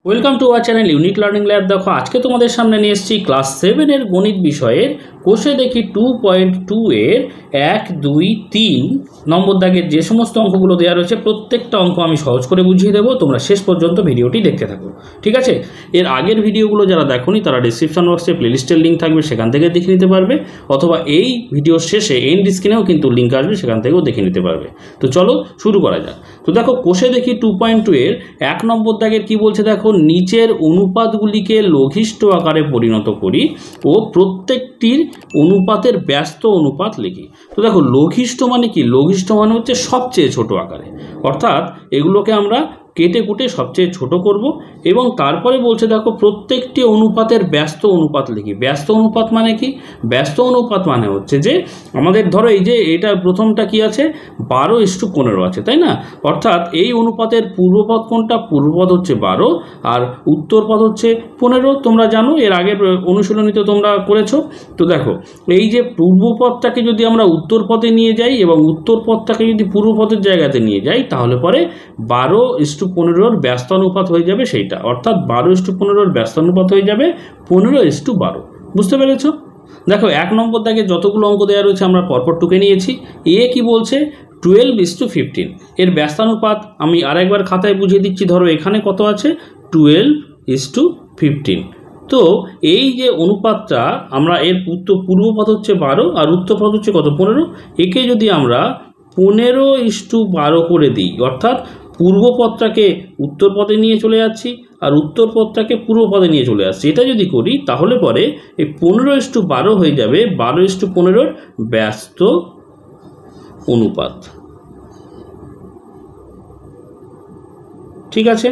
Welcome to our channel unique learning lab. দেখো আজকে তোমাদের সামনে নিয়ে এসেছি ক্লাস 7 এর গণিত বিষয়ের কোষে দেখি 2.2 এর 1, 2, 3 নম্বর দাগের যে সমস্ত অঙ্কগুলো দেওয়া রয়েছে প্রত্যেকটা অঙ্ক আমি সহজ করে বুঝিয়ে দেবো। তোমরা শেষ পর্যন্ত ভিডিওটি দেখতে থাকো, ঠিক আছে? এর আগের ভিডিওগুলো যারা দেখোনি তারা ডিসক্রিপশন বক্সে প্লেলিস্টের লিঙ্ক থাকবে, সেখান থেকে দেখে নিতে পারবে, অথবা এই ভিডিওর শেষে এন্ড স্ক্রিনেও কিন্তু লিঙ্ক আসবে, সেখান থেকেও দেখে নিতে পারবে। তো চলো শুরু করা যাক। তো দেখো কোষে দেখি 2.2 এর 1 নম্বর দাগের কি বলছে দেখো, নিচের অনুপাতগুলিকে লঘিষ্ঠ আকারে পরিণত করি ও প্রত্যেকটির অনুপাতের ব্যস্ত অনুপাত লিখি। তো দেখো লঘিষ্ঠ মানে কি? লঘিষ্ঠ মানে হচ্ছে সবচেয়ে ছোট আকারে, অর্থাৎ এগুলোকে আমরা কেটে কুটে সবচেয়ে ছোট করব এবং তারপরে বলছে দেখো প্রত্যেকটি অনুপাতের ব্যস্ত অনুপাত লিখি। ব্যস্ত অনুপাত মানে কি? ব্যস্ত অনুপাত মানে হচ্ছে যে আমাদের ধরো এই যে এটা প্রথমটা কি আছে, 12:15 আছে, তাই না? অর্থাৎ এই অনুপাতের পূর্বপদ কোনটা? পূর্বপদ হচ্ছে 12 আর উত্তরপদ হচ্ছে 15। তোমরা জানো, এর আগের অনুশীলনীতে তোমরা করেছো। তো দেখো এই যে পূর্বপদটাকে যদি আমরা উত্তরপদে নিয়ে যাই এবং উত্তরপদটাকে যদি পূর্বপদের জায়গাতে নিয়ে যাই, তাহলে পরে 12:15 ব্যস্তানুপাত হয়ে যাবে সেইটা, অর্থাৎ 12:15 ব্যস্তানুপাত হয়ে যাবে 15:12। বুঝতে পেরেছ? দেখো 1 নম্বর দাগে যতগুলো অঙ্ক দেওয়া রয়েছে আমরা পরপর টুকে নিয়েছি। এ কি বলছে? 12:15 এর ব্যস্তানুপাত আমি আরেকবার খাতায় বুঝিয়ে দিচ্ছি। ধরো এখানে কত আছে? 12:15। তো এই যে অনুপাতটা আমরা এর পূর্বপদ হচ্ছে 12 আর উত্তরপদ হচ্ছে কত? 15। একে যদি আমরা 15:12 করে দিই, অর্থাৎ পূর্বপদটাকে উত্তরপদে নিয়ে চলে যাচ্ছি আর উত্তরপদটাকে পূর্বপদে নিয়ে চলে আসছি, এটা যদি করি তাহলে পরে এই 15:12 হয়ে যাবে 12:15 ব্যস্ত অনুপাত। ঠিক আছে,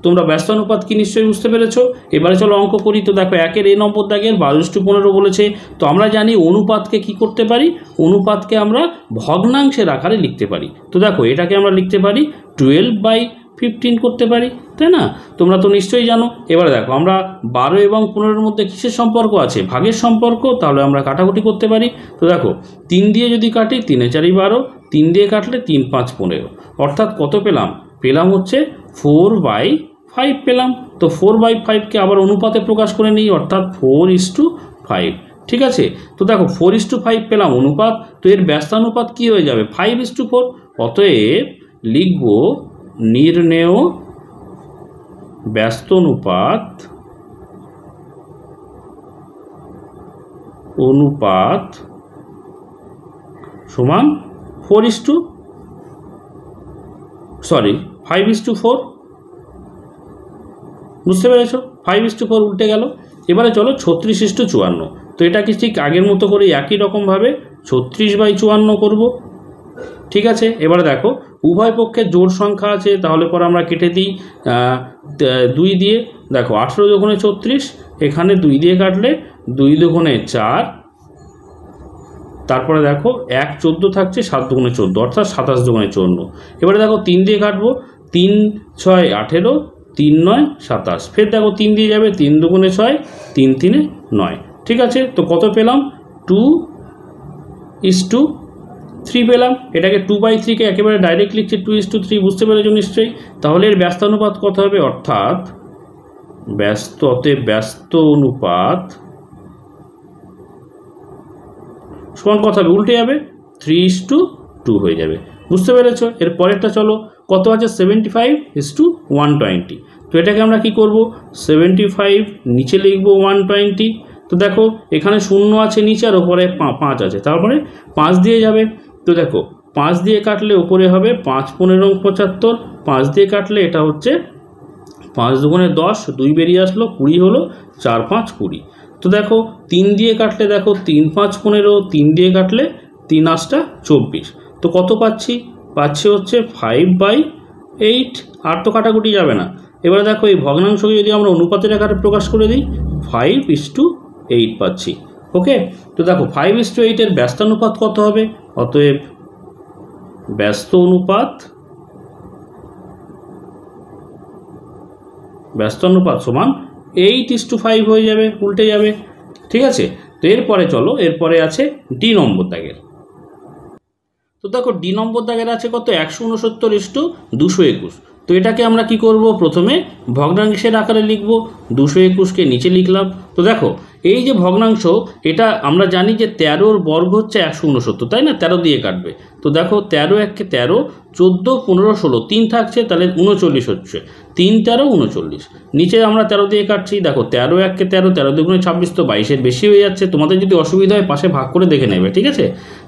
তোমরা ব্যস্ত অনুপাত কি নিশ্চয়ই বুঝতে পেরেছো। এবারে চলো অঙ্ক করি। তো দেখো 1 এর এ নম্বর দাগের 12:15 বলেছে। তো আমরা জানি অনুপাতকে কি করতে পারি? অনুপাতকে আমরা ভগ্নাংশের আকারে লিখতে পারি। তো দেখো এটাকে আমরা লিখতে পারি 12/15 করতে পারি, তাই না? তোমরা তো নিশ্চয়ই জানো। এবারে দেখো আমরা 12 এবং 15-এর মধ্যে কিসের সম্পর্ক আছে? ভাগের সম্পর্ক। তাহলে আমরা কাটাকুটি করতে পারি। তো দেখো 3 দিয়ে যদি কাটি 3 × 4 = 12, 3 দিয়ে কাটলে 3 × 5 = 15, অর্থাৎ কত পেলাম? পেলাম হচ্ছে 4/5 পেলাম। তো 4/5কে আবার অনুপাতে প্রকাশ করে নিই, অর্থাৎ 4:5। ঠিক আছে, তো দেখো 4:5 পেলাম অনুপাত। তো এর ব্যস্তানুপাত কি হয়ে যাবে? 5:4। অতএব লিখব নির্ণেয় ব্যস্ত অনুপাত সমান 5:4। বুঝতে পেরেছ? 5:4 উল্টে গেল। এবারে চলো 36:54। তো এটা কি ঠিক আগের মতো করে একই রকমভাবে 36/54 করব। ঠিক আছে, এবারে দেখো উভয় পক্ষের জোড় সংখ্যা আছে, তাহলে পরে আমরা কেটে দিই 2 দিয়ে। দেখো 18 × 36, এখানে 2 দিয়ে কাটলে 2 × 4, তারপরে দেখো 1 14 থাকছে, 7 × 14 অর্থাৎ 27 × 54। এবারে দেখো 3 দিয়ে কাটবো, 3 × 6 = 18, 3 × 9 = 27। ফের দেখো 3 দিয়ে যাবে, 3 × 2 = 6, 3 × 3 = 9। ঠিক আছে, তো কত পেলাম? 2:3 পেলাম। এটাকে 2/3কে একেবারে ডাইরেক্ট লিখছে 2:3। বুঝতে পেরেছো নিশ্চয়ই? তাহলে এর ব্যস্তানুপাত কত হবে? অর্থাৎ ব্যস্ত অনুপাত সমান কত হবে? উল্টে যাবে, 3:2 হয়ে যাবে। বুঝতে পেরেছো? এর পরেরটা চলো, কত আছে? 75:120। তো এটাকে আমরা কি করব? 75 নিচে লিখব 120। তো দেখো এখানে 0 আছে নিচে আর ওপরে 5 আছে, তারপরে 5 দিয়ে যাবে। তো দেখো 5 দিয়ে কাটলে ওপরে হবে 5 × 15 = 75, 5 দিয়ে কাটলে এটা হচ্ছে 5 × 2 = 10, 2 বেরিয়ে আসলো, 20 হলো, 4 × 5 = 20। তো দেখো 3 দিয়ে কাটলে দেখো 3 × 5 = 15, 3 দিয়ে কাটলে 3 × 8 = 24। তো কত পাচ্ছি? পাচ্ছি হচ্ছে 5/8। আর তো কাটাকুটি যাবে না। এবারে দেখো এই ভগ্নাংশকে যদি আমরা অনুপাতের আকারে প্রকাশ করে দিই, 5:8 পাচ্ছি। ওকে, তো দেখো 5:8 এর ব্যস্তানুপাত কত হবে? অতএব ব্যস্ত অনুপাত সমান 8:5 হয়ে যাবে, উল্টে যাবে। ঠিক আছে, তো এরপরে চলো, এরপরে আছে ডি নম্বর দাগের। তো দেখো ডি নম্বর দাগের আছে কত? 169:221। তো এটাকে আমরা কি করব, প্রথমে ভগ্নাংশের আকারে লিখব। 221কে নিচে লিখলাম। তো দেখো এই যে ভগ্নাংশ, এটা আমরা জানি যে 13 বর্গ হচ্ছে 169, তাই না? 13 দিয়ে কাটবে। তো দেখো 13 1কে 13, 14 15 16, 3 থাকছে, তাহলে 39 হচ্ছে। 3 13 39। নিচে আমরা 13 দিয়ে কাটছি। দেখো 13 1কে 13, 13 2 26, তো 22-এর বেশি হয়ে যাচ্ছে। তোমাদের যদি অসুবিধা হয় পাশে ভাগ করে দেখে নেবে, ঠিক আছে?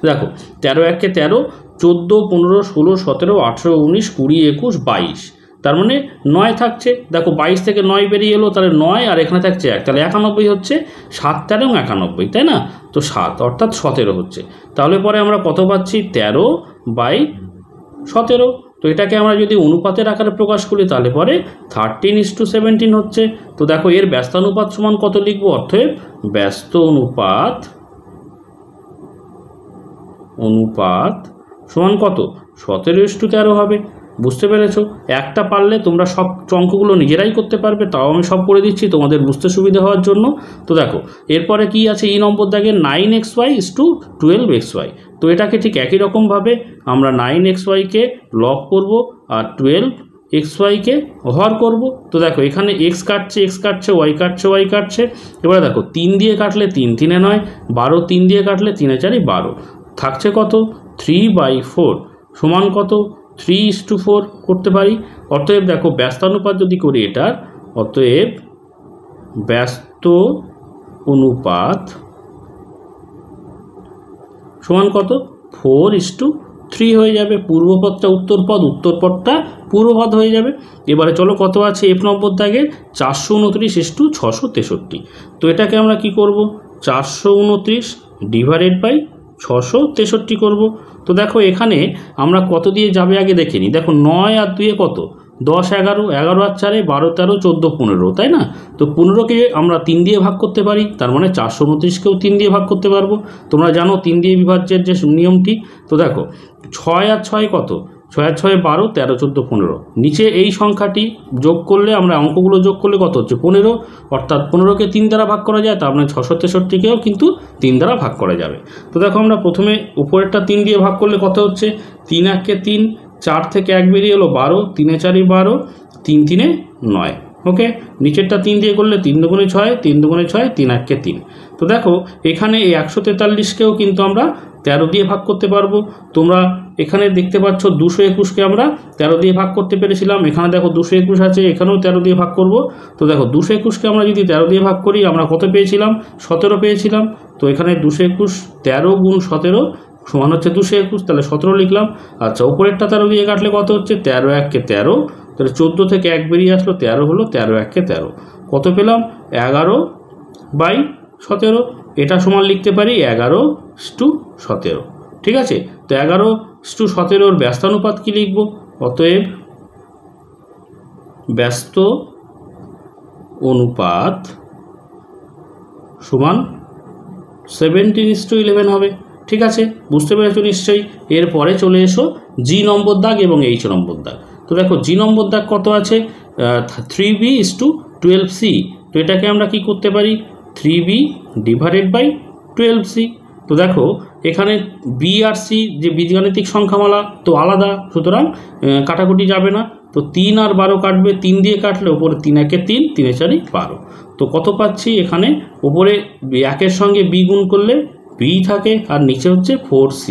দেখো 13 1কে 13, 14 15 16 17 18 19 20 21 22, তার মানে 9 থাকছে। দেখো 22 থেকে 9 বেরিয়ে এলো, তাহলে 9 আর এখানে থাকছে 1, তাহলে 91 হচ্ছে। 7 13 91, তাই না? তো 7 অর্থাৎ 17 হচ্ছে। তাহলে পরে আমরা কত পাচ্ছি? 13/17। তো এটাকে আমরা যদি অনুপাতের আকারে প্রকাশ করি তাহলে পরে 13:17 হচ্ছে। তো দেখো এর ব্যস্তানুপাত সমান কত লিখবো? অতএব ব্যস্ত অনুপাত সমান কত? 17:13 হবে। বুঝতে পেরেছো? একটা পারলে তোমরা সব অঙ্কগুলো নিজেরাই করতে পারবে, তাও আমি সব করে দিচ্ছি তোমাদের বুঝতে সুবিধা হওয়ার জন্য। তো দেখো এরপরে কি আছে? এই নম্বর দাগে 9xy/12xy। তো এটাকে ঠিক একই রকমভাবে আমরা 9xy-কে লব করব আর 12xy-কে হর করব। তো দেখো এখানে x কাটছে y কাটছে। এবারে দেখো 3 দিয়ে কাটলে 3 3 9, 12 3 দিয়ে কাটলে 3 4 12, থাকছে কত? 3/4 সমান কত? 3:4 করতে পারি। অতএব দেখো ব্যস্তানুপাত যদি করি এটার, অতএব ব্যস্ত অনুপাত সমান কত? 4:3 হয়ে যাবে। পূর্বপদটা উত্তরপদ, উত্তরপদটা পূর্বপদ হয়ে যাবে। এবারে চলো কত আছে F নম্বর দাগের? 429:663। তো এটাকে আমরা কি করব? 429/663 করব। তো দেখো এখানে আমরা কত দিয়ে যাবে আগে দেখে নিই। দেখো 9 আর 2 কত? 10 11, 11 আর 4 12 13 14 15, তাই না? তো 15কে আমরা 3 দিয়ে ভাগ করতে পারি, তার মানে 429-কেও 3 দিয়ে ভাগ করতে পারবো। তোমরা জানো 3 দিয়ে বিভাজ্যের যে নিয়মটি। তো দেখো 6 আর 6 কত? 6 আর 6 12 13 14 15। নিচে এই সংখ্যাটি যোগ করলে, আমরা অঙ্কগুলো যোগ করলে কত হচ্ছে? 15। অর্থাৎ 15কে 3 দ্বারা ভাগ করা যায়, তার মানে 663-কেও কিন্তু 3 দ্বারা ভাগ করা যাবে। তো দেখো আমরা প্রথমে উপরেরটা 3 দিয়ে ভাগ করলে কত হচ্ছে? 3 1-কে 3, 4 থেকে 1 বেরিয়ে এলো 12, 3 4 12, 3 3 9। ওকে, নিচেরটা 3 দিয়ে করলে 3 2 6, 3 2 6, 3 1-কে 3। তো দেখো এখানে এই 143-কেও কিন্তু আমরা 13 দিয়ে ভাগ করতে পারবো। তোমরা এখানে দেখতে পাচ্ছ 221-কে আমরা 13 দিয়ে ভাগ করতে পেরেছিলাম। এখানে দেখো 221 আছে, এখানেও 13 দিয়ে ভাগ করব। তো দেখো 221-কে আমরা যদি 13 দিয়ে ভাগ করি, আমরা কত পেয়েছিলাম? 17 পেয়েছিলাম। তো এখানে 221 13 গুণ 17 সমান হচ্ছে 221, তাহলে 17 লিখলাম। আচ্ছা, উপরেরটা 13 দিয়ে কাটলে কত হচ্ছে? 13 1-কে 13, তাহলে 14 থেকে 1 বেরিয়ে আসলো, 13 হলো। 13 1-কে 13 কত পেলাম? 11/17। এটা সমান লিখতে পারি 11:17। ঠিক আছে? তো 11:17 ব্যস্তানুপাত কি লিখব? অতএব ব্যস্ত অনুপাত সমান 17:11 হবে। ঠিক আছে, বুঝতে পেরেছো নিশ্চয়ই। এরপরে চলে এসো জি নম্বর দাগ এবং এইচ নম্বর দাগ। তো দেখো জি নম্বর দাগ কত আছে? 3b/12c। তো এটাকে আমরা কি করতে পারি? 3b/12c। তো দেখো এখানে বি আর সি যে বীজগাণিতিক সংখ্যামালা তো আলাদা, সুতরাং কাটাকুটি যাবে না। তো 3 আর 12 কাটবে, 3 দিয়ে কাটলে ওপরে 3 1-কে 3, 3 4 12। তো কত পাচ্ছি? এখানে ওপরে 1-এর সঙ্গে বি গুণ করলে বি থাকে, আর নিচে হচ্ছে 4c।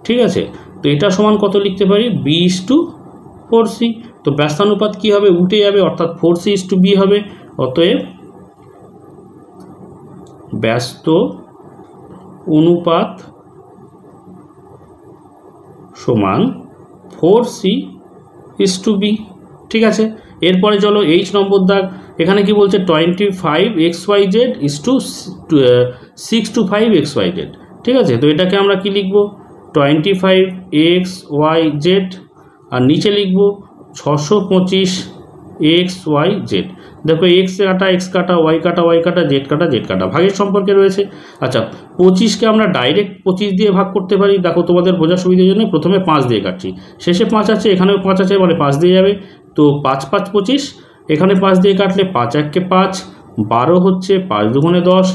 ঠিক আছে, তো এটা সমান কত লিখতে পারি? b/4c। তো ব্যস্তানুপাত কি হবে? উঠে যাবে, অর্থাৎ 4c/b হবে। অতএব ব্যস্ত অনুপাত সমান 4c/b। ঠিক আছে, এরপরে চলো এইচ নম্বর দাগ। এখানে কি বলছে? 25xyz/625xyz। ঠিক আছে, তো এটাকে আমরা কি লিখব? 25xyz, আর নিচে লিখব 625xyz। দেখো এক্স কাটা ওয়াই কাটা জেড কাটা ভাগের সম্পর্কে রয়েছে। আচ্ছা, 25-কে আমরা ডাইরেক্ট 25 দিয়ে ভাগ করতে পারি। দেখো তোমাদের বোঝার সুবিধার জন্য প্রথমে 5 দিয়ে কাটছি, শেষে 5 আছে, এখানেও 5 আছে, মানে 5 দিয়ে যাবে। তো 5 5 25, এখানে 5 দিয়ে কাটলে 5 1-কে 5, 12 হচ্ছে, 5 2 10,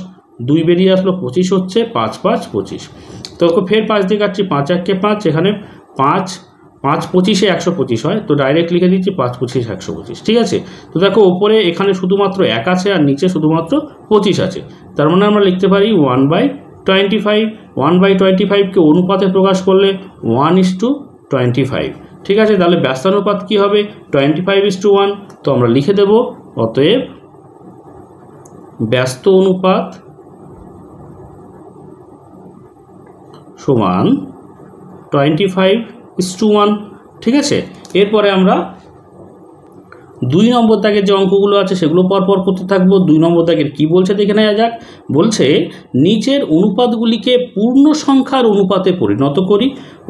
2 বেরিয়ে আসলো, 25 হচ্ছে, 5 5 25। তো ফের 5 দিয়ে কাটছি, 5 1-কে 5, এখানে 5 5 25-এ 125 হয়, তো ডাইরেক্ট লিখে দিচ্ছি 5 25 125। ঠিক আছে, তো দেখো ওপরে এখানে শুধুমাত্র 1 আছে আর নিচে শুধুমাত্র 25 আছে, তার মানে আমরা লিখতে পারি 1/25। 1/25কে অনুপাতে প্রকাশ করলে 1:25। ঠিক আছে, তাহলে ব্যস্তানুপাত কী হবে? 25:1। তো আমরা লিখে দেব অতএব ব্যস্ত অনুপাত সমান 25:1। ঠিক আছে, এরপরে আমরা 2 নম্বর দাগের যে অঙ্কগুলো আছে সেগুলো পরপর করতে থাকবো। 2 নম্বর দাগের কী বলছে দেখে নেওয়া যাক। বলছে নিচের অনুপাতগুলিকে পূর্ণ সংখ্যার অনুপাতে পরিণত করি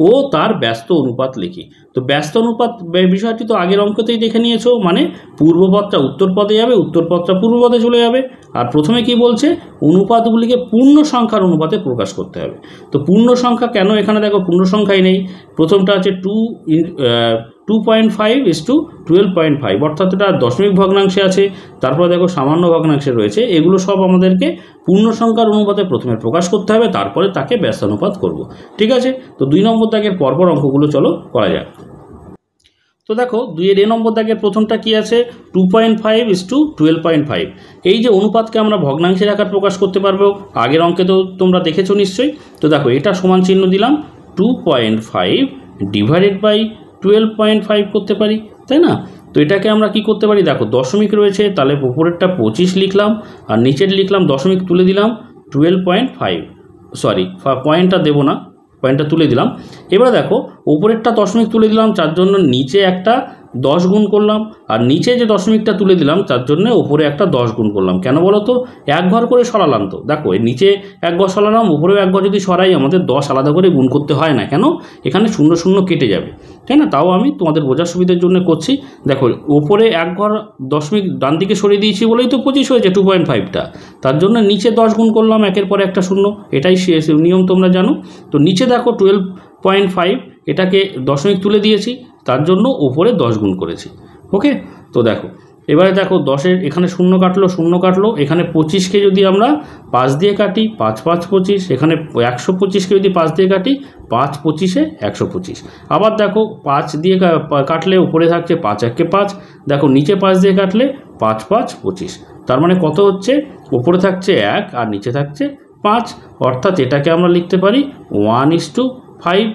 ও তার ব্যস্ত অনুপাত লিখি। তো ব্যস্ত অনুপাত বিষয়টি তো আগের অঙ্কতেই দেখে নিয়েছো, মানে পূর্বপদটা উত্তর পদে যাবে, উত্তর পদটা পূর্ব পদে চলে যাবে। আর প্রথমে কি বলছে? অনুপাতগুলিকে পূর্ণ সংখ্যার অনুপাতে প্রকাশ করতে হবে। তো পূর্ণ সংখ্যা কেন? এখানে দেখো পূর্ণ সংখ্যাই নেই। প্রথমটা আছে 2.5:12.5, অর্থাৎ এটা দশমিক ভগ্নাংশে আছে। তারপরে দেখো সামান্য ভগ্নাংশে রয়েছে। এগুলো সব আমাদেরকে পূর্ণ সংখ্যার অনুপাতে প্রথমে প্রকাশ করতে হবে, তারপরে তাকে ব্যস্তানুপাত করব। ঠিক আছে, তো 2 নম্বর দাগের পরপর অঙ্কগুলো চলো করা যাক। তো দেখো 2-এর এ নম্বর দাগের প্রথমটা কি আছে? 2.5:12.5। এই যে অনুপাতকে আমরা ভগ্নাংশের আকার প্রকাশ করতে পারবো, আগের অঙ্কে তো তোমরা দেখেছো নিশ্চয়ই। তো দেখো এটা সমান চিহ্ন দিলাম, 2.5/12.5 করতে পারি, তাই না? তো এটাকে আমরা কি করতে পারি? দেখো দশমিক রয়েছে, তাহলে উপরেরটা 25 লিখলাম আর নিচের লিখলাম দশমিক তুলে দিলাম 12.5, সরি পয়েন্টটা দেবো না, পয়েন্টটা তুলে দিলাম। এবার দেখো উপরেরটা দশমিক তুলে দিলাম, তার জন্য নিচে একটা 10 গুণ করলাম, আর নিচে যে দশমিকটা তুলে দিলাম তার জন্য উপরে একটা 10 গুণ করলাম। কেন বলো তো? এক ঘর করে সরালাম। তো দেখো এর নিচে এক ঘর সরালাম, উপরেও এক ঘর যদি সরাই আমাদের 10 আলাদা করে গুণ করতে হয় না। কেন? এখানে 0 0 কেটে যাবে, তাই না? তাও আমি তোমাদের বোঝার সুবিধার জন্য করছি। দেখো উপরে এক ঘর দশমিক ডান দিকে সরিয়ে দিয়েছি বলেই তো 25 হয়েছে 2.5টা, তার জন্য নিচে 10 গুণ করলাম, একের পর একটা 0। এটাই নিয়ম, তোমরা জানো। তো নিচে দেখো 12.5, এটাকে দশমিক তুলে দিয়েছি, তার জন্য উপরে 10 গুণ করেছি। ওকে, তো দেখো এবারে দেখো 10-এর এখানে 0 কাটলো, এখানে 25কে যদি আমরা 5 দিয়ে কাটি, 5 5 25, এখানে 125কে যদি 5 দিয়ে কাটি, 5 25-এ 125। আবার দেখো 5 দিয়ে কাটলে উপরে থাকছে 5 1 5, দেখো নিচে 5 দিয়ে কাটলে 5 5 25। তার মানে কত হচ্ছে? উপরে থাকছে 1 আর নিচে থাকছে 5, অর্থাৎ এটাকে আমরা লিখতে পারি 1:5।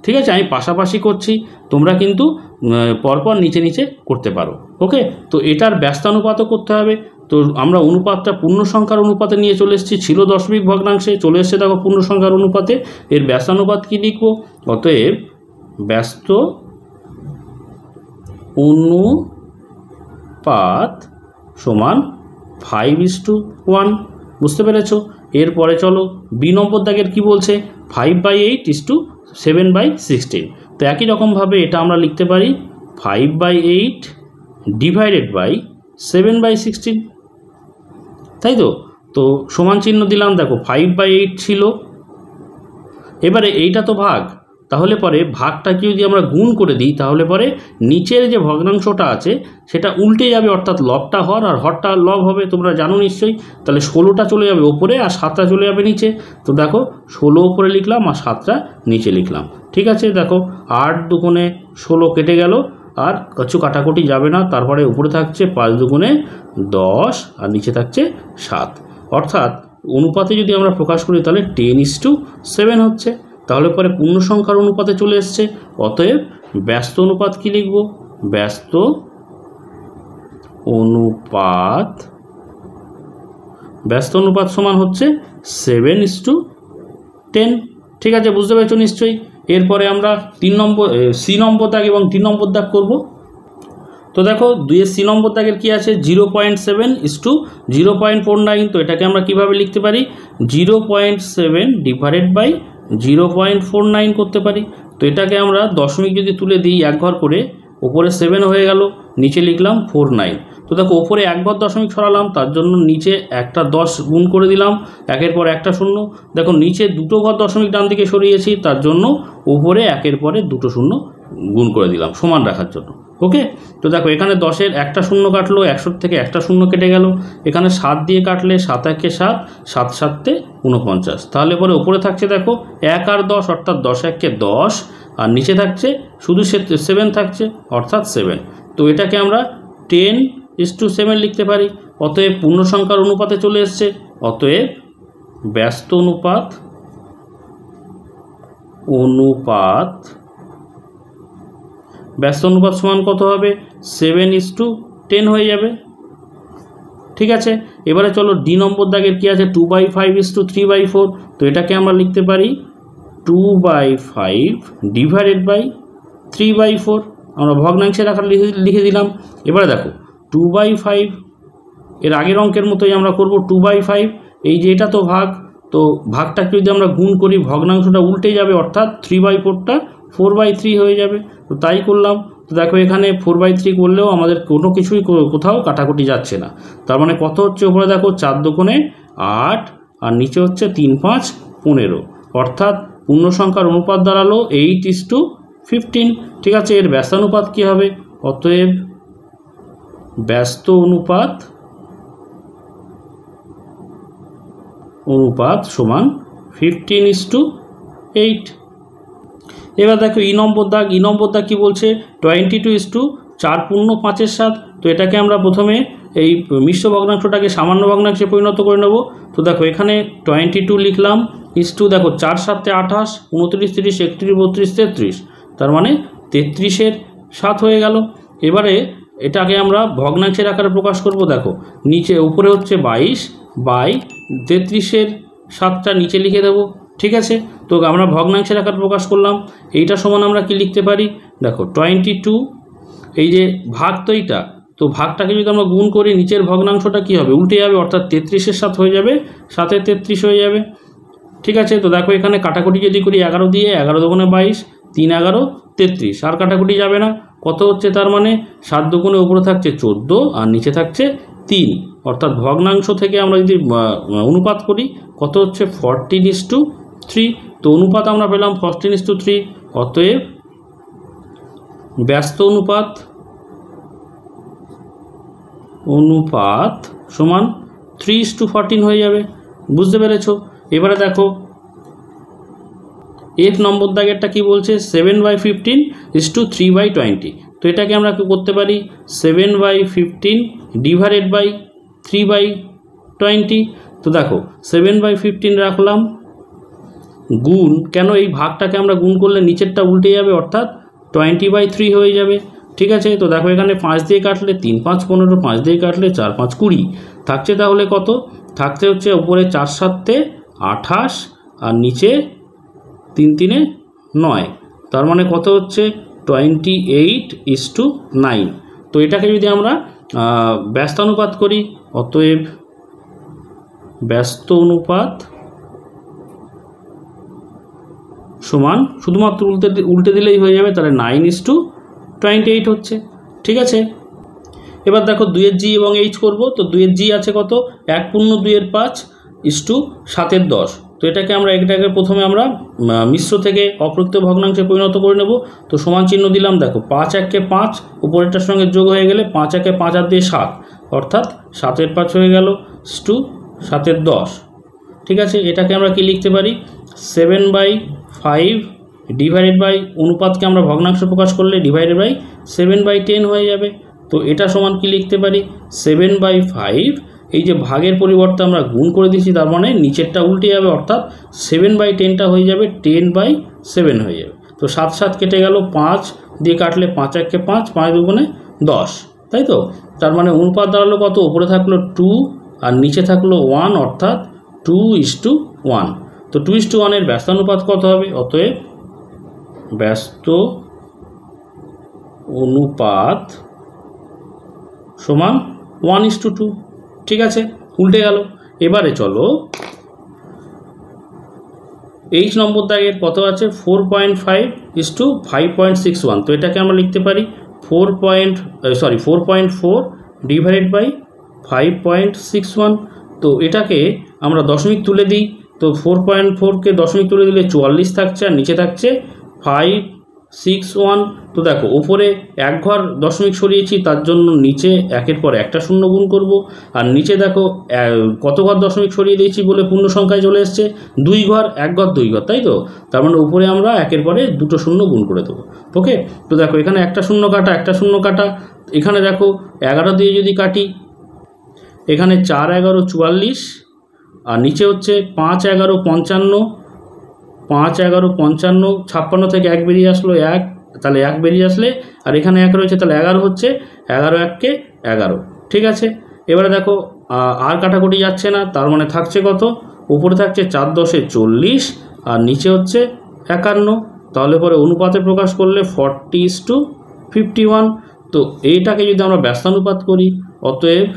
ঠিক আছে, আমি পাশাপাশি করছি, তোমরা কিন্তু পরপর নিচে নিচে করতে পারো। ওকে, তো এটার ব্যস্তানুপাতও করতে হবে। তো আমরা অনুপাতটা পূর্ণ সংখ্যার অনুপাতে নিয়ে চলে এসেছি, ছিল দশমিক ভগ্নাংশে, চলে এসছে দেখো পূর্ণ সংখ্যার অনুপাতে। এর ব্যস্তানুপাত কি লিখবো? অতএব ব্যস্ত অনুপাত সমান 5:1। বুঝতে পেরেছো? এরপরে চলো বি নম্বর দাগের কি বলছে? 5/8:7/16। তো একই রকমভাবে এটা আমরা লিখতে পারি 5/8/7/16, তাই তো? তো সমান চিহ্ন দিলাম, দেখো 5/8 ছিল, এবারে এইটা তো ভাগ, তাহলে পরে ভাগটাকে যদি আমরা গুণ করে দিই তাহলে পরে নিচের যে ভগ্নাংশটা আছে সেটা উল্টে যাবে, অর্থাৎ লবটা হর আর হরটা লব হবে, তোমরা জানো নিশ্চয়ই। তাহলে 16টা চলে যাবে ওপরে আর 7টা চলে যাবে নিচে। তো দেখো 16 ওপরে লিখলাম আর 7টা নিচে লিখলাম। ঠিক আছে, দেখো 8 2 16 কেটে গেল আর কিছু কাটাকুটি যাবে না। তারপরে উপরে থাকছে 5 2 10 আর নিচে থাকছে 7, অর্থাৎ অনুপাতে যদি আমরা প্রকাশ করি তাহলে 10:7 হচ্ছে। তাহলে পরে পূর্ণ সংখ্যার অনুপাতে চলে এসছে। অতএব ব্যস্ত অনুপাত কি লিখব? ব্যস্ত অনুপাত সমান হচ্ছে 7:10। ঠিক আছে, বুঝতে পেরেছো নিশ্চয়ই। এরপরে আমরা 3 নম্বর সি নম্বর দাগ এবং 3 নম্বর দাগ করব। তো দেখো 2-এর সি নম্বর দাগের কি আছে? 0.7:0.49। তো এটাকে আমরা কিভাবে লিখতে পারি? 0.7/0.49 করতে পারি। তো এটাকে আমরা দশমিক যদি তুলে দিই এক ঘর করে, উপরে 7 হয়ে গেল, নিচে লিখলাম 49। তো দেখো উপরে এক ঘর দশমিক সরালাম, তার জন্য নিচে একটা 10 গুণ করে দিলাম, একের পর একটা 0। দেখো নিচে দুটো ঘর দশমিক ডান দিকে সরিয়েছি, তার জন্য উপরে একের পরে দুটো 0 গুণ করে দিলাম সমান রাখার জন্য। ওকে, তো দেখো এখানে 10-এর একটা 0 কাটলো, 100 থেকে একটা 0 কেটে গেল। এখানে 7 দিয়ে কাটলে 7 1 7, 7 7 49। তাহলে পরে উপরে থাকছে দেখো 1 আর 10, অর্থাৎ 10 1 10 আর নিচে থাকছে শুধু 7 থাকছে, অর্থাৎ 7। তো এটাকে আমরা 10:7 লিখতে পারি। অতএব পূর্ণ সংখ্যার অনুপাতে চলে এসছে। অতএব ব্যস্ত অনুপাত ব্যস্ত অনুপাত সমান কত হবে? 7:10 হয়ে যাবে। ঠিক আছে, এবারে চলো ডি নম্বর দাগের কি আছে? 2/5:3/4। তো এটাকে আমরা লিখতে পারি 2/5 ডিভাইডেড বাই 3/4। আমরা ভগ্নাংশের আকারে লিখে দিলাম। এবারে দেখো 2/5 এর আগের অঙ্কের মতোই আমরা করব 2/5। এই যে এটা তো ভাগ, তো ভাগটাকে যদি আমরা গুণ করি ভগ্নাংশটা উল্টে যাবে, অর্থাৎ 3/4টা 4/3 হয়ে যাবে। তো তাই করলাম। তো দেখো এখানে 4/3 করলেও আমাদের কোনো কিছুই কোথাও কাটাকুটি যাচ্ছে না। তার মানে কত হচ্ছে? উপরে দেখো 4 দুগুণে 8 আর নিচে হচ্ছে 3 5 15, অর্থাৎ পূর্ণ সংখ্যার অনুপাত দাঁড়ালো 8:15। ঠিক আছে, এর ব্যস্তানুপাত কী হবে? অতএব ব্যস্ত অনুপাত সমান 15:8। এবার দেখো ই নম্বর দাগ কী বলছে? 22:4 তো এটাকে আমরা প্রথমে এই মিশ্র ভগ্নাংশটাকে সামান্য ভগ্নাংশে পরিণত করে নেব। তো দেখো এখানে 22 লিখলাম, দেখো 4 7 28, 29 30 31 32 33, তার মানে 33/7 হয়ে গেল। এবারে এটাকে আমরা ভগ্নাংশের আকারে প্রকাশ করব। দেখো নিচে উপরে হচ্ছে 22/33/7টা নিচে লিখে দেবো। ঠিক আছে, তো আমরা ভগ্নাংশের আকারে প্রকাশ করলাম। এইটা সমান আমরা কি লিখতে পারি? দেখো 22, এই যে ভাগ তো এইটা, তো ভাগটাকে যদি আমরা গুণ করি নিচের ভগ্নাংশটা কি হবে? উল্টে যাবে, অর্থাৎ 33/7 হয়ে যাবে, 7-33 হয়ে যাবে। ঠিক আছে, তো দেখো এখানে কাটাকুটি যদি করি 11 দিয়ে, 11 দুগুণে 22, 3 11 33, আর কাটাকুটি যাবে না। কত হচ্ছে? তার মানে 7 দুগুণে উপরে থাকছে 14 আর নিচে থাকছে 3, অর্থাৎ ভগ্নাংশ থেকে আমরা যদি অনুপাত করি কত হচ্ছে? 14:3। তো অনুপাত আমরা পেলাম 14:3। অতএব ব্যস্ত অনুপাত সমান 3:14 হয়ে যাবে। বুঝতে পেরেছো? এবারে দেখো এফ নম্বর দাগেরটা কি বলছে? 7/15:3/20। তো এটাকে আমরা কি করতে পারি? 7/15 ডিভাইডেড বাই 3/20। তো দেখো 7/15 রাখলাম, গুণ, কেন এই ভাগটাকে আমরা গুণ করলে নিচেরটা উল্টে যাবে, অর্থাৎ 20/3 হয়ে যাবে। ঠিক আছে, তো দেখো এখানে 5 দিয়ে কাটলে 3 5 15, 5 দিয়ে কাটলে 4 5 20, থাকছে তাহলে কত? থাকছে হচ্ছে উপরে 4 7 28 আর নিচে 3 3 9, তার মানে কত হচ্ছে? 28:9। তো এটাকে যদি আমরা ব্যস্তানুপাত করি, অতএব ব্যস্ত অনুপাত সমান শুধুমাত্র উল্টে দিলেই হয়ে যাবে, তাহলে 9:28 হচ্ছে। ঠিক আছে, এবার দেখো 2-এর জি এবং এইচ করব। তো 2-এর জি আছে কত? 1/2/5:7-10। তো এটাকে প্রথমে আমরা মিশ্র থেকে অপ্রকৃত ভগ্নাংশে পরিণত করে নেব। তো সমান চিহ্ন দিলাম। দেখো 5 1 5, উপরেরটার সঙ্গে যোগ হয়ে গেলে 5 1 5 আর দিয়ে 7, অর্থাৎ 7/5 হয়ে গেল 7/10। ঠিক আছে, এটাকে আমরা কি লিখতে পারি? 7/5 ডিভাইডেড বাই, অনুপাতকে আমরা ভগ্নাংশ প্রকাশ করলে ডিভাইডেড বাই 7/10 হয়ে যাবে। তো এটা সমান কি লিখতে পারি? 7/5, এই যে ভাগের পরিবর্তে আমরা গুণ করে দিচ্ছি, তার মানে নিচেরটা উল্টে যাবে, অর্থাৎ 7/10টা হয়ে যাবে 10/7 হয়ে যাবে। তো 7 7 কেটে গেল, 5 দিয়ে কাটলে 5 1 5, 5 দুগুণে 10, তাই তো? তার মানে অনুপাত দাঁড়ালো কত? উপরে থাকলো 2 আর নিচে থাকলো 1, অর্থাৎ 2:1। তো 2:1 এর ব্যস্তানুপাত কত হবে? অতএব ব্যস্ত অনুপাত সমান 1:2। ঠিক আছে, উল্টে গেল। এবারে চলো এইচ নম্বর দাগের কত আছে? 4.5:5.61। তো এটাকে আমরা লিখতে পারি 4.4 ডিভাইডেড বাই 5.61। তো এটাকে আমরা দশমিক তুলে দিই। তো 4.4কে দশমিক তুলে দিলে 44 থাকছে আর নিচে থাকছে 6 1। তো দেখো ওপরে এক ঘর দশমিক সরিয়েছি, তার জন্য নিচে একের পর একটা শূন্য গুণ করব। আর নিচে দেখো কত ঘর দশমিক সরিয়ে দিয়েছি বলে পূর্ণ সংখ্যায় চলে এসছে 2 ঘর, 1 ঘর 2 ঘর, তাই তো? তার মানে উপরে আমরা একের পরে দুটো শূন্য গুণ করে দেবো। ওকে, তো দেখো এখানে একটা শূন্য কাটা, একটা শূন্য কাটা। এখানে দেখো 11 দিয়ে যদি কাটি, এখানে 4 11 44, আর নিচে হচ্ছে 5 11 55, 5 11 55, 56 থেকে 1 বেরিয়ে আসলো 1, তাহলে 1 বেরিয়ে আসলে, আর এখানে 1 রয়েছে, তাহলে 11 হচ্ছে, 11 1 11। ঠিক আছে, এবারে দেখো আর কাটাকুটি যাচ্ছে না, তার মানে থাকছে কত? উপরে থাকছে 4 10 40, আর নিচে হচ্ছে 51। তাহলে পরে অনুপাতে প্রকাশ করলে 40:51। তো এইটাকে যদি আমরা ব্যস্তানুপাত করি, অতএব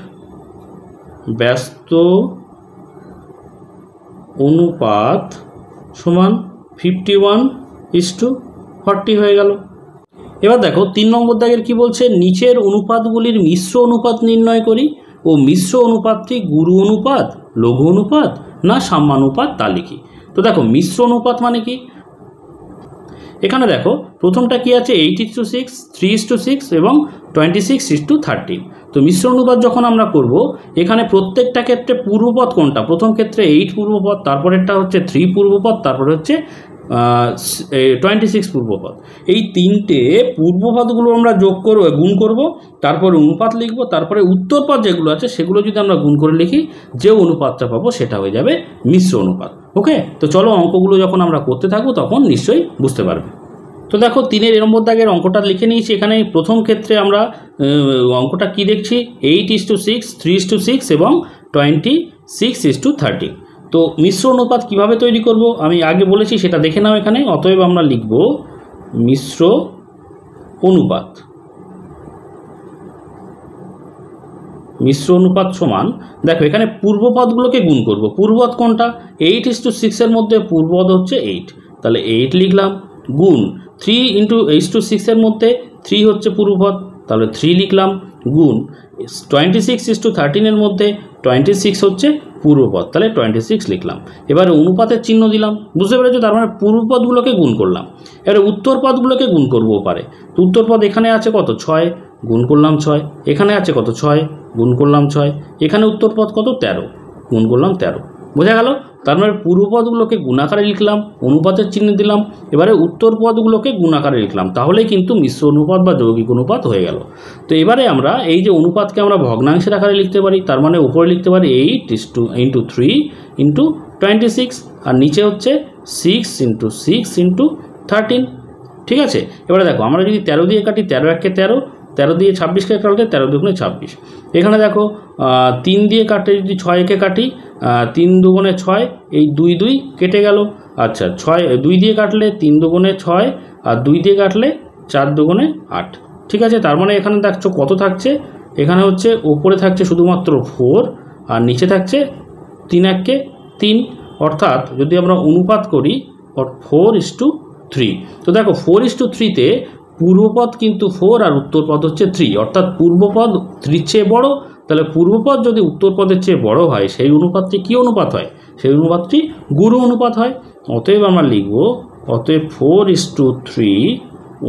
ব্যস্ত অনুপাত সমান 51:40 হয়ে গেল। এবার দেখো 3 নম্বর দাগের কি বলছে, নিচের অনুপাতগুলির মিশ্র অনুপাত নির্ণয় করি ও মিশ্র অনুপাতটি গুরু অনুপাত, লঘু অনুপাত না সাম্যানুপাত তা লিখি। তো দেখো মিশ্র অনুপাত মানে কি, এখানে দেখো প্রথমটা কি আছে 8:6, 3:6 এবং 26:13। তো মিশ্র অনুপাত যখন আমরা করব, এখানে প্রত্যেকটা ক্ষেত্রে পূর্বপদ কোনটা, প্রথম ক্ষেত্রে 8 পূর্বপদ, তারপরেরটা হচ্ছে 3 পূর্বপদ, তারপরে হচ্ছে 26 পূর্বপদ। এই তিনটে পূর্বপদগুলো আমরা যোগ করব, গুণ করব, তারপরে অনুপাত লিখব, তারপরে উত্তরপদ যেগুলো আছে সেগুলো যদি আমরা গুণ করে লিখি, যে অনুপাতটা পাবো সেটা হয়ে যাবে মিশ্র অনুপাত। ওকে, তো চলো অঙ্কগুলো যখন আমরা করতে থাকবো তখন নিশ্চয়ই বুঝতে পারবে। তো দেখো 3 নম্বর দাগের অঙ্কটা লিখে নিয়েছি। এখানে প্রথম ক্ষেত্রে আমরা অঙ্কটা কি দেখছি, 8:6, 3:6 এবং 26:13। তো মিশ্র অনুপাত কীভাবে তৈরি করব আমি আগে বলেছি, সেটা দেখে নাও এখানে। অতএব আমরা লিখব মিশ্র অনুপাত। মিশ্র অনুপাত সমান, দেখো এখানে পূর্বপদগুলোকে গুণ করব। পূর্বপদ কোনটা, 8:6 মধ্যে পূর্বপদ হচ্ছে 8, তাহলে 8 লিখলাম, গুণ 3:8:6 মধ্যে 3 হচ্ছে পূর্বপদ, তাহলে 3 লিখলাম, গুণ 26:13 মধ্যে 26 হচ্ছে পূর্বপদ, তাহলে 26 লিখলাম। এবারে অনুপাতের চিহ্ন দিলাম, বুঝতে পেরেছো? তার মানে পূর্বপদগুলোকে গুণ করলাম। এবারে উত্তরপদগুলোকে গুণ করবো পারে। তো উত্তরপদ এখানে আছে কত, 6, গুণ করলাম 6। এখানে আছে কত, 6, গুণ করলাম 6। এখানে উত্তরপদ কত, 13, গুণ করলাম 13। বোঝা গেল? তার মানে পূর্বপদগুলোকে গুণাকারে লিখলাম, অনুপাতের চিহ্ন দিলাম, এবারে উত্তরপদগুলোকে গুণাকারে লিখলাম, তাহলেই কিন্তু মিশ্র অনুপাত বা যৌগিক অনুপাত হয়ে গেল। তো এবারে আমরা এই যে অনুপাতকে আমরা ভগ্নাংশের আকারে লিখতে পারি, তার মানে উপরে লিখতে পারি 8:3 × 26, আর নিচে হচ্ছে 6 × 6 × 13। ঠিক আছে, এবারে দেখো আমরা যদি 13 দিয়ে কাটি, 13 1 13, 13 দিয়ে 26কে কাটলে 13 2 26। এখানে দেখো 3 দিয়ে কাটলে যদি 6 একে কাটি, 3 2 6, এই 2 2 কেটে গেল। আচ্ছা 2 দিয়ে কাটলে 3 2 6, আর 2 দিয়ে কাটলে 4 2 8। ঠিক আছে, তার মানে এখানে দেখছো কত থাকছে, এখানে হচ্ছে ওপরে থাকছে শুধুমাত্র 4, আর নিচে থাকছে 3 1 3। অর্থাৎ যদি আমরা অনুপাত করি 4:3। তো দেখো 4:3-তে পূর্বপদ কিন্তু 4 আর উত্তরপদ হচ্ছে 3, অর্থাৎ পূর্বপদ 3 চেয়ে বড়। তাহলে পূর্বপদ যদি উত্তরপদের চেয়ে বড় হয়, সেই অনুপাতটি কী অনুপাত হয়, সেই অনুপাতটি গুরু অনুপাত হয়। অতএব আমরা লিখব, অতএব 4:3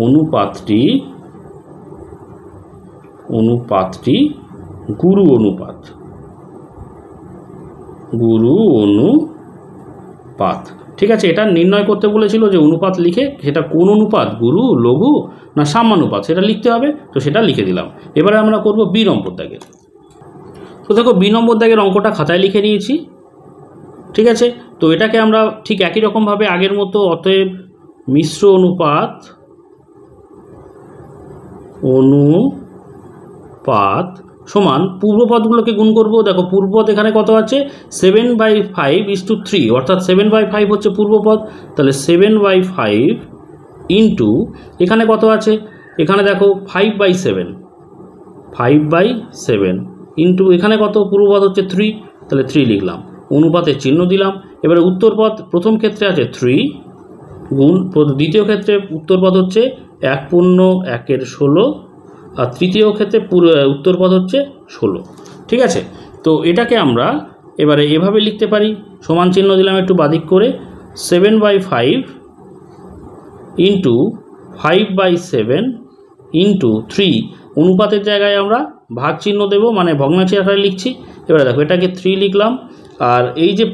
অনুপাতটি গুরু অনুপাত। ঠিক আছে, এটা নির্ণয় করতে বলেছিল যে অনুপাত লিখে সেটা কোন অনুপাত, গুরু, লঘু না সাম্যানুপাত, সেটা লিখতে হবে। তো সেটা লিখে দিলাম। এবারে আমরা করব 2 নম্বর দাগের। তো দেখো 2 নম্বর দাগের অঙ্কটা খাতায় লিখে নিয়েছি। ঠিক আছে, তো এটাকে আমরা ঠিক একই রকমভাবে আগের মতো, অতএব মিশ্র অনুপাত সমান পূর্বপদগুলোকে গুণ করব। দেখো পূর্বপদ এখানে কত আছে, 7/5:3, অর্থাৎ 7/5 হচ্ছে পূর্বপদ, তাহলে 7/5 ইন্টু এখানে কত আছে, এখানে দেখো 5/7 ইন্টু এখানে কত, পূর্বপদ হচ্ছে 3, তাহলে 3 লিখলাম, অনুপাতের চিহ্ন দিলাম। এবারে উত্তরপদ প্রথম ক্ষেত্রে আছে 3, গুণ দ্বিতীয় ক্ষেত্রে উত্তরপদ হচ্ছে 1/1 আর তৃতীয় ক্ষেত্রে উত্তরপদ হচ্ছে 16। ঠিক আছে, তো এটাকে আমরা এবারে এভাবে লিখতে পারি, সমান চিহ্ন দিলাম একটু বাদিক করে, 7/5 ইন্টু 5/7 ইন্টু 3, অনুপাতের জায়গায় আমরা ভাগ চিহ্ন দেবো, মানে ভগ্নাংশের আকারে লিখছি। এবারে দেখো এটাকে 3 লিখলাম, আর এই যে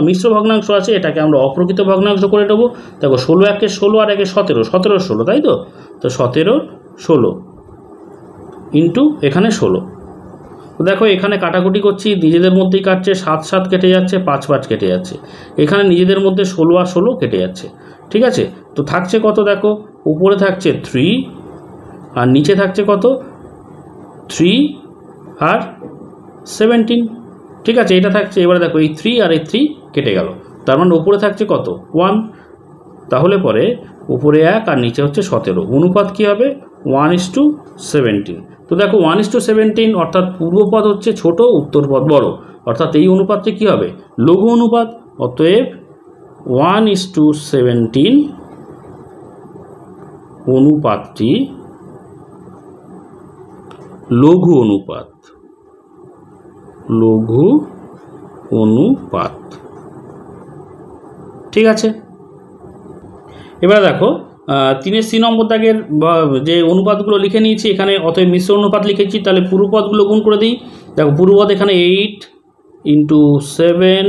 মিশ্র ভগ্নাংশ আছে এটাকে আমরা অপ্রকৃত ভগ্নাংশ করে দেবো। দেখো 16 একে 16 আর একে 17, 17 16, তাই তো? তো 17 16 ইন্টু এখানে 16। তো দেখো এখানে কাটাকুটি করছি, নিজেদের মধ্যেই কাটছে, 7 7 কেটে যাচ্ছে, 5 5 কেটে যাচ্ছে। এখানে নিজেদের মধ্যে 16 আর 16 কেটে যাচ্ছে। ঠিক আছে, তো থাকছে কত? দেখো উপরে থাকছে 3 আর নিচে থাকছে কত? 3 আর 17। ঠিক আছে, এটা থাকছে। এবারে দেখো এই 3 আর এই 3 কেটে গেল, তার মানে উপরে থাকছে কত? 1। তাহলে পরে উপরে 1 আর নিচে হচ্ছে 17। অনুপাত কী হবে? 1:17। তো দেখো 1:17, অর্থাৎ পূর্বপদ হচ্ছে ছোট, উত্তরপদ বড়, অর্থাৎ এই অনুপাতটি কী হবে? লঘু অনুপাত। অতএব 1:17 অনুপাতটি লঘু অনুপাত। লঘু অনুপাত। ঠিক আছে, এবার দেখো 3-এর C নম্বর দাগের যে অনুপাতগুলো লিখে নিয়েছি এখানে, অতএব মিশ্র অনুপাত লিখেছি, তাহলে পূর্বপদগুলো গুণ করে দিই। দেখো পূর্বপদ এখানে 8 × 7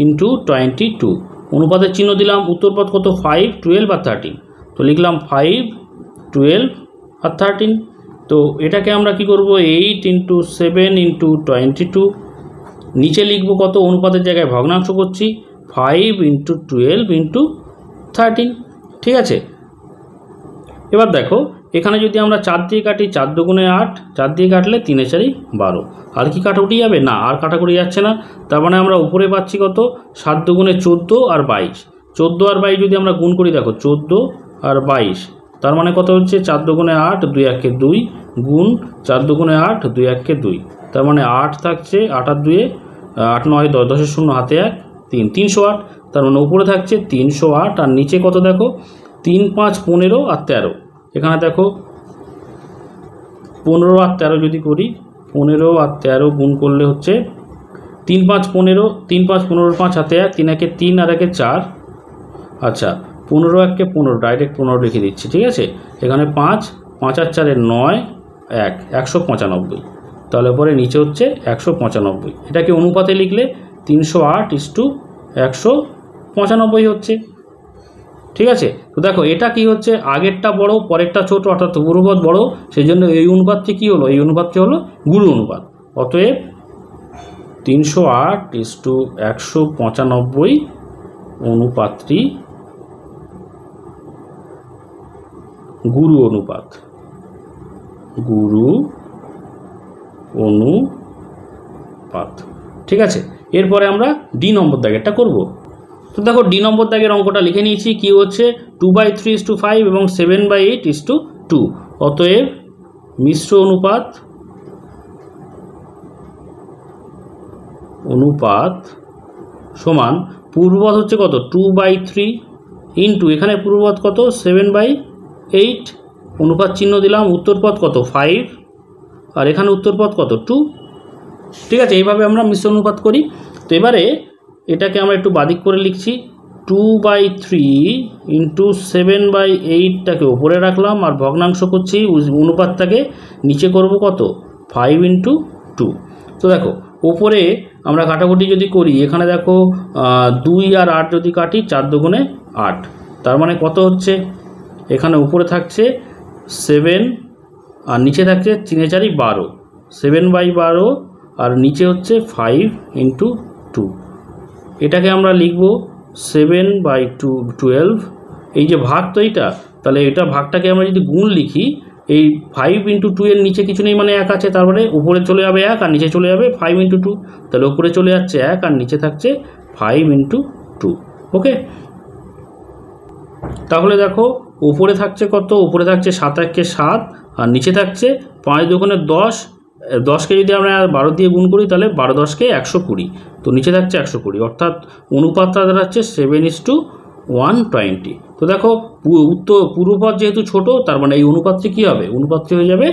× 22, অনুপাতের চিহ্ন দিলাম। উত্তরপদ কত? 5 12 আর 13। তো লিখলাম 5 12 আর 13। তো এটাকে আমরা কি করব? 8 × 7 × 22। নিচে লিখব কত? অনুপাতের জায়গায় ভগ্নাংশ করছি, 5 × 12 × 13। ঠিক আছে, এবার দেখো এখানে যদি আমরা 4 দিয়ে কাটি, 4 দুগুণে 8, 4 দিয়ে কাটলে 3 4 12। আর কি কাটাকুটি যাবে? না, আর কাটাকুটি যাচ্ছে না। তার মানে আমরা উপরে পাচ্ছি কত? 7 দুগুণে 14 আর 22। 14 আর 22 যদি আমরা গুণ করি, দেখো 14 আর 22, তার মানে কত হচ্ছে? 4 দুগুণে 8, 2 1 2 গুণ 4 দুগুণে 8, 2 1 2, তার মানে 8 থাকছে, 8 আর 2 8 9 10, 10 0 হাতে 1 3, 308। তার মানে উপরে থাকছে 308 আর নিচে কত? দেখো 3 5 15 আর 13। এখানে দেখো 15 আর 13 যদি করি, 15 আর 13 গুণ করলে হচ্ছে 3 5 15, 3 5 15 5 হাতে 1, 3 1 3 আর 1 4। আচ্ছা, 15 1 15, ডাইরেক্ট 15 লিখে দিচ্ছি। ঠিক আছে, এখানে 5 5 আর 4 9 1 195। তাহলে পরে নিচে হচ্ছে 195। এটাকে অনুপাতে লিখলে 308:195 হচ্ছে। ঠিক আছে, তো দেখো এটা কি হচ্ছে? আগেরটা বড়, পরেরটা ছোট, অর্থাৎ পূর্বপদ বড়, সেই জন্য এই অনুপাতটি কী হলো? এই অনুপাতটি হলো গুরু অনুপাত। অতএব 308:195 অনুপাতটি গুরু অনুপাত। গুরু অনুপাত। ঠিক আছে, এরপরে আমরা ডি নম্বর দাগেরটা করব। তো দেখো ডি নম্বর দাগের অঙ্কটা লিখে নিয়েছি। কি হচ্ছে? 2/3:5 এবং 7/8:2। অতএব মিশ্র অনুপাত সমান পূর্বপদ হচ্ছে কত? 2/3 ইন্টু এখানে পূর্বপদ কত? 7/8। অনুপাত চিহ্ন দিলাম। উত্তরপদ কত? 5 আর এখানে উত্তরপদ কত? 2। ঠিক আছে, এইভাবে আমরা মিশ্র অনুপাত করি। তো এবারে এটাকে আমরা একটু বাদিক করে লিখছি। 2/3 ইন্টু 7/8টাকে উপরে রাখলাম, আর ভগ্নাংশ করছি অনুপাতটাকে নিচে করব কত? 5 × 2। তো দেখো ওপরে আমরা কাটাকুটি যদি করি, এখানে দেখো 2 আর 8 যদি কাটি, 4 দুগুণে 8, তার মানে কত হচ্ছে? এখানে উপরে থাকছে 7 আর নিচে থাকছে 3 4 12, 7/12 আর নিচে হচ্ছে 5 × 2। এটাকে আমরা লিখব 7/12। এই যে ভাগ তো এইটা, তাহলে এটা ভাগটাকে আমরা যদি গুণ লিখি, এই 5 × 2 এর নিচে কিছু নেই, মানে 1 আছে, তারপরে উপরে চলে যাবে 1 আর নিচে চলে যাবে 5 × 2। তাহলে উপরে চলে যাচ্ছে 1 আর নিচে থাকছে 5 × 2। ওকে, তাহলে দেখো উপরে থাকছে কত? উপরে থাকছে 7 1 7 আর নিচে থাকছে 5 দুগুণে 10। 10কে যদি আমরা 12 দিয়ে গুণ করি, তাহলে 12 10কে 120। তো নিচে থাকছে 120, অর্থাৎ অনুপাতটা দাঁড়াচ্ছে 7:120। তো দেখো পূর্বপদ যেহেতু ছোট, তার মানে এই অনুপাতটি কী হবে? অনুপাতটি হয়ে যাবে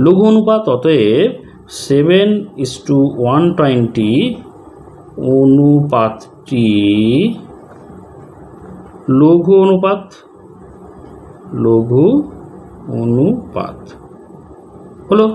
লঘু অনুপাত। অতএব 7:120 অনুপাতটি লঘু অনুপাত। লঘু অনুপাত হলো।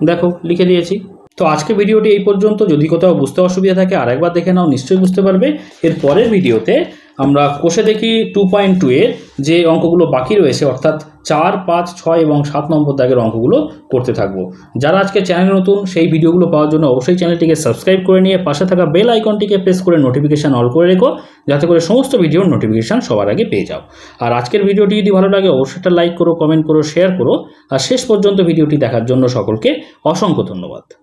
দেখো লিখে দিয়েছি। তো আজকে ভিডিওটি এই পর্যন্ত। যদি কোথাও বুঝতে অসুবিধা থাকে আরেকবার দেখে নাও, নিশ্চয়ই বুঝতে পারবে। এর পরের ভিডিওতে আমরা কোষে দেখি 2.2 এর যে অঙ্কগুলো বাকি রয়েছে অর্থাৎ 4, 5, 6 এবং 7 নম্বর দাগের অঙ্কগুলো করতে থাকবো। যারা আজকে চ্যানেলে নতুন সেই ভিডিওগুলো পাওয়ার জন্য অবশ্যই চ্যানেলটিকে সাবস্ক্রাইব করে নিয়ে পাশে থাকা বেল আইকনটিকে প্রেস করে নোটিফিকেশান অল করে রেখো, যাতে করে সমস্ত ভিডিওর নোটিফিকেশান সবার আগে পেয়ে যাও। আর আজকের ভিডিওটি যদি ভালো লাগে অবশ্যই একটা লাইক করো, কমেন্ট করো, শেয়ার করো। আর শেষ পর্যন্ত ভিডিওটি দেখার জন্য সকলকে অসংখ্য ধন্যবাদ।